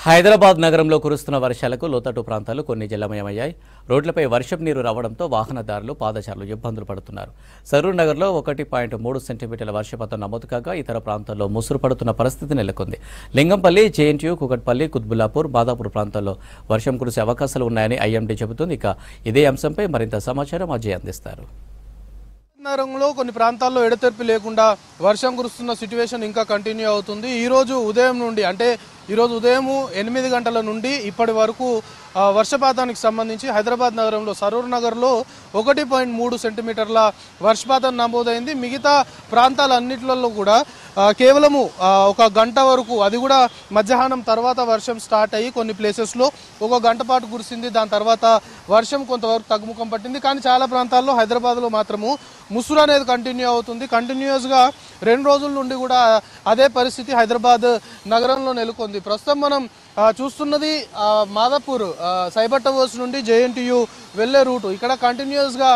హైదరాబాద్ నగరంలో కురుస్తున్న వర్షాలకు లోతట్టు ప్రాంతాలు కొన్ని జలమయమయ్యాయి. రోడ్లపై వర్షపు నీరు రావడంతో వాహనదారులు, పాదచారులు ఇబ్బందులు పడుతున్నారు. సరూర్ నగర్లో 1.3 సెంటీమీటర్ల వర్షపాతం నమోదు కాగా ఇతర ప్రాంతాల్లో ముసురు పడుతున్న పరిస్థితి నెలకొంది. లింగంపల్లి, జేఎన్టీయూ, కుకట్పల్లి, కుత్బుల్లాపూర్, బాదాపూర్ ప్రాంతాల్లో వర్షం కురిసే అవకాశాలు ఉన్నాయని ఐఎండీ చెబుతోంది. ఇక ఇదే అంశంపై మరింత సమాచారం అజయ్ అందిస్తారు. నగరంలో కొన్ని ప్రాంతాల్లో ఎడతెరిపి లేకుండా వర్షం కురుస్తున్న సిట్యుయేషన్ ఇంకా కంటిన్యూ అవుతుంది. ఈరోజు ఉదయం నుండి ఈరోజు ఉదయం 8 గంటల నుండి ఇప్పటి వరకు వర్షపాతానికి సంబంధించి హైదరాబాద్ నగరంలో సరూర్ నగర్లో 1.3 సెంటీమీటర్ల వర్షపాతం నమోదైంది. మిగతా ప్రాంతాలన్నింటిలో కూడా కేవలము ఒక గంట వరకు, అది కూడా మధ్యాహ్నం తర్వాత వర్షం స్టార్ట్ అయ్యి కొన్ని ప్లేసెస్లో ఒక గంట పాటు కురిసింది. దాని తర్వాత వర్షం కొంతవరకు తగ్గుముఖం పట్టింది. కానీ చాలా ప్రాంతాల్లో హైదరాబాద్లో మాత్రము ముసురు అనేది కంటిన్యూ అవుతుంది. కంటిన్యూస్గా 2 రోజుల నుండి కూడా అదే పరిస్థితి హైదరాబాద్ నగరంలో నెలకొంది. ప్రస్తుతం మనం చూస్తున్నది మాదాపూర్ సైబట్టవర్స్ నుండి జేఎన్టీయూ వెళ్లే రూటు. ఇక్కడ కంటిన్యూస్గా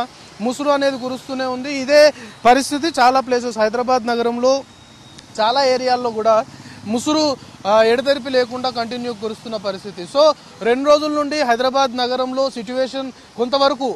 ముసురు అనేది కురుస్తూనే ఉంది. ఇదే పరిస్థితి చాలా ప్లేసెస్ హైదరాబాద్ నగరంలో చాలా ఏరియాల్లో కూడా ముసురు ఎడతెరిపి లేకుండా కంటిన్యూ కురుస్తున్న పరిస్థితి. సో 2 రోజుల నుండి హైదరాబాద్ నగరంలో సిట్యువేషన్ కొంతవరకు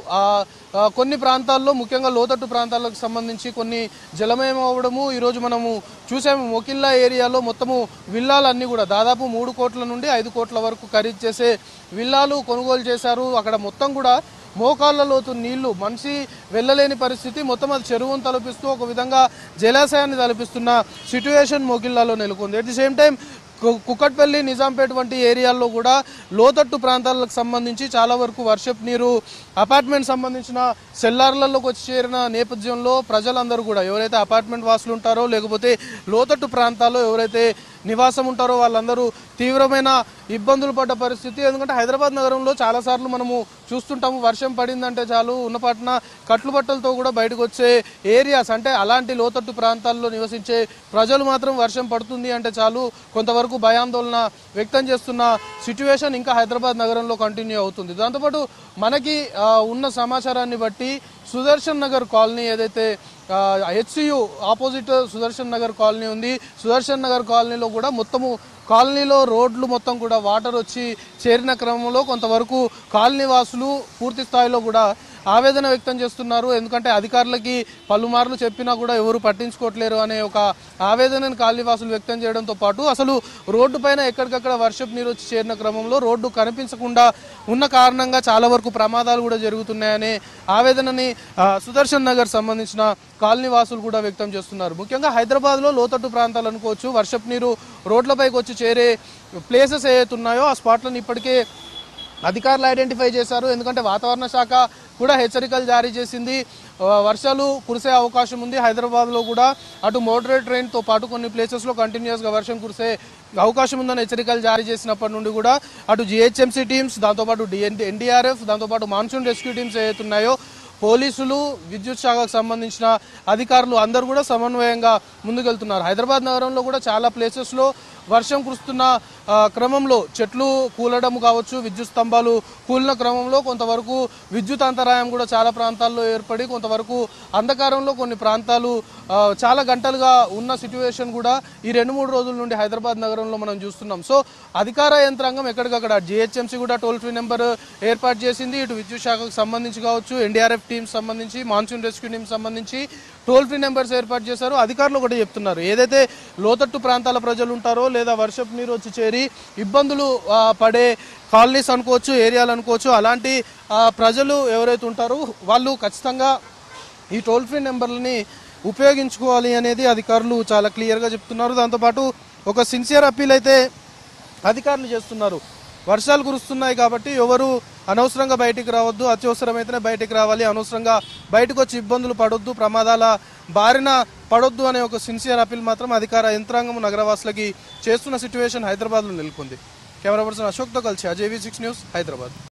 కొన్ని ప్రాంతాల్లో, ముఖ్యంగా లోతట్టు ప్రాంతాలకు సంబంధించి కొన్ని జలమయం అవ్వడము ఈరోజు మనము చూసాము. మొకిల్లా ఏరియాలో మొత్తము విల్లాలన్నీ కూడా దాదాపు 3 కోట్ల నుండి 5 కోట్ల వరకు ఖరీదు చేసే విల్లాలు కొనుగోలు చేశారు. అక్కడ మొత్తం కూడా మోకాళ్ళ లోతు నీళ్లు, మనిషి వెళ్ళలేని పరిస్థితి, మొత్తం అది చెరువును తలపిస్తూ ఒక విధంగా జలాశయాన్ని తలపిస్తున్న సిట్యుయేషన్ మొకిల్లాలో నెలకొంది. At the same time Kukatpally, Nizampet వంటి ఏరియాల్లో కూడా లోతట్టు ప్రాంతాలకు సంబంధించి చాలా వరకు వర్షపు నీరు అపార్ట్మెంట్ సంబంధించిన సెల్లార్లలోకి వచ్చి చేరిన నేపథ్యంలో ప్రజలందరూ కూడా, ఎవరైతే అపార్ట్మెంట్ వాసులు ఉంటారో లేకపోతే లోతట్టు ప్రాంతాల్లో ఎవరైతే నివాసం ఉంటారో వాళ్ళందరూ తీవ్రమైన ఇబ్బందులు పడ్డ పరిస్థితి. ఎందుకంటే హైదరాబాద్ నగరంలో చాలాసార్లు మనము చూస్తుంటాము, వర్షం పడిందంటే చాలు ఉన్నపాటున కట్లుబట్టలతో కూడా బయటకు వచ్చే ఏరియాస్, అంటే అలాంటి లోతట్టు ప్రాంతాల్లో నివసించే ప్రజలు మాత్రం వర్షం పడుతుంది అంటే చాలు కొంతవరకు భయాందోళన వ్యక్తం చేస్తున్న సిట్యుయేషన్ ఇంకా హైదరాబాద్ నగరంలో కంటిన్యూ అవుతుంది. దాంతోపాటు మనకి ఉన్న సమాచారాన్ని బట్టి సుదర్శన్ నగర్ కాలనీ, ఏదైతే HCU opposite Sudarshan Nagar colony ఉంది, సుదర్శన్ నగర్ కాలనీలో కూడా మొత్తము కాలనీలో రోడ్లు మొత్తం కూడా వాటర్ వచ్చి చేరిన క్రమంలో కొంతవరకు కాలనీ వాసులు పూర్తి స్థాయిలో కూడా ఆవేదన వ్యక్తం చేస్తున్నారు. ఎందుకంటే అధికారులకి పలుమార్లు చెప్పినా కూడా ఎవరు పట్టించుకోవట్లేరు అనే ఒక ఆవేదనను కాలనీవాసులు వ్యక్తం చేయడంతో పాటు అసలు రోడ్డు పైన ఎక్కడికక్కడ వర్షపు నీరు వచ్చి చేరిన క్రమంలో రోడ్డు కనిపించకుండా ఉన్న కారణంగా చాలా వరకు ప్రమాదాలు కూడా జరుగుతున్నాయనే ఆవేదనని సుదర్శన్ నగర్ సంబంధించిన కాలనీ వాసులు కూడా వ్యక్తం చేస్తున్నారు. ముఖ్యంగా హైదరాబాద్లో లోతట్టు ప్రాంతాలు అనుకోవచ్చు, వర్షపు నీరు రోడ్లపైకి వచ్చి చేరే ప్లేసెస్ ఏవైతే ఉన్నాయో ఆ స్పాట్లను ఇప్పటికే అధికారులు ఐడెంటిఫై చేశారు. ఎందుకంటే వాతావరణ శాఖ కూడా హెచ్చరికలు జారీ చేసింది. వర్షాలు కురిసే అవకాశం ఉంది. హైదరాబాద్లో కూడా అటు మోడరేట్ రెయిన్తో పాటు కొన్ని ప్లేసెస్లో కంటిన్యూస్గా వర్షం కురిసే అవకాశం ఉందని హెచ్చరికలు జారీ చేసినప్పటి నుండి కూడా అటు జిహెచ్ఎంసీ టీమ్స్, దాంతోపాటు ఎన్డీఆర్ఎఫ్, దాంతోపాటు మాన్సూన్ రెస్క్యూ టీమ్స్ ఏవైతున్నాయో, పోలీసులు, విద్యుత్ శాఖకు సంబంధించిన అధికారులు అందరూ కూడా సమన్వయంగా ముందుకెళ్తున్నారు. హైదరాబాద్ నగరంలో కూడా చాలా ప్లేసెస్లో వర్షం కురుస్తున్న క్రమంలో చెట్లు కూలడం కావచ్చు, విద్యుత్ స్తంభాలు కూలిన క్రమంలో కొంతవరకు విద్యుత్ అంతరాయం కూడా చాలా ప్రాంతాల్లో ఏర్పడి కొంతవరకు అంధకారంలో కొన్ని ప్రాంతాలు చాలా గంటలుగా ఉన్న సిట్యుయేషన్ కూడా ఈ 2-3 రోజుల నుండి హైదరాబాద్ నగరంలో మనం చూస్తున్నాం. సో అధికార యంత్రాంగం ఎక్కడికక్కడ జిహెచ్ఎంసీ కూడా టోల్ ఫ్రీ నెంబర్ ఏర్పాటు చేసింది. ఇటు విద్యుత్ శాఖకు సంబంధించి కావచ్చు, ఎన్డీఆర్ఎఫ్ టీమ్స్ సంబంధించి, మాన్సూన్ రెస్క్యూ టీమ్స్ సంబంధించి టోల్ ఫ్రీ నెంబర్స్ ఏర్పాటు చేశారు. అధికారులు ఒకటి చెప్తున్నారు, ఏదైతే లోతట్టు ప్రాంతాల ప్రజలు ఉంటారో లేదా వర్షపు నీరు వచ్చి చేరి ఇబ్బందులు పడే కాలనీస్ అనుకోవచ్చు, ఏరియాలు అనుకోవచ్చు, అలాంటి ప్రజలు ఎవరైతే ఉంటారో వాళ్ళు ఖచ్చితంగా ఈ టోల్ ఫ్రీ నెంబర్లని ఉపయోగించుకోవాలి అనేది అధికారులు చాలా క్లియర్గా చెప్తున్నారు. దాంతోపాటు ఒక సిన్సియర్ అప్పీల్ అయితే అధికారులు చేస్తున్నారు. వర్షాలు కురుస్తున్నాయి కాబట్టి ఎవరు అనవసరంగా బయటికి రావద్దు, అత్యవసరమైతేనే బయటికి రావాలి, అనవసరంగా బయటకు వచ్చి ఇబ్బందులు పడొద్దు, ప్రమాదాల బారిన పడొద్దు అనే ఒక సిన్సియర్ అప్పీల్ మాత్రం అధికార యంత్రాంగం నగరవాసులకి చేస్తున్న సిట్యుయేషన్ హైదరాబాద్లో నెలకొంది. కెమెరా పర్సన్ అశోక్తో కలిసి అజయ్ V6 న్యూస్, హైదరాబాద్.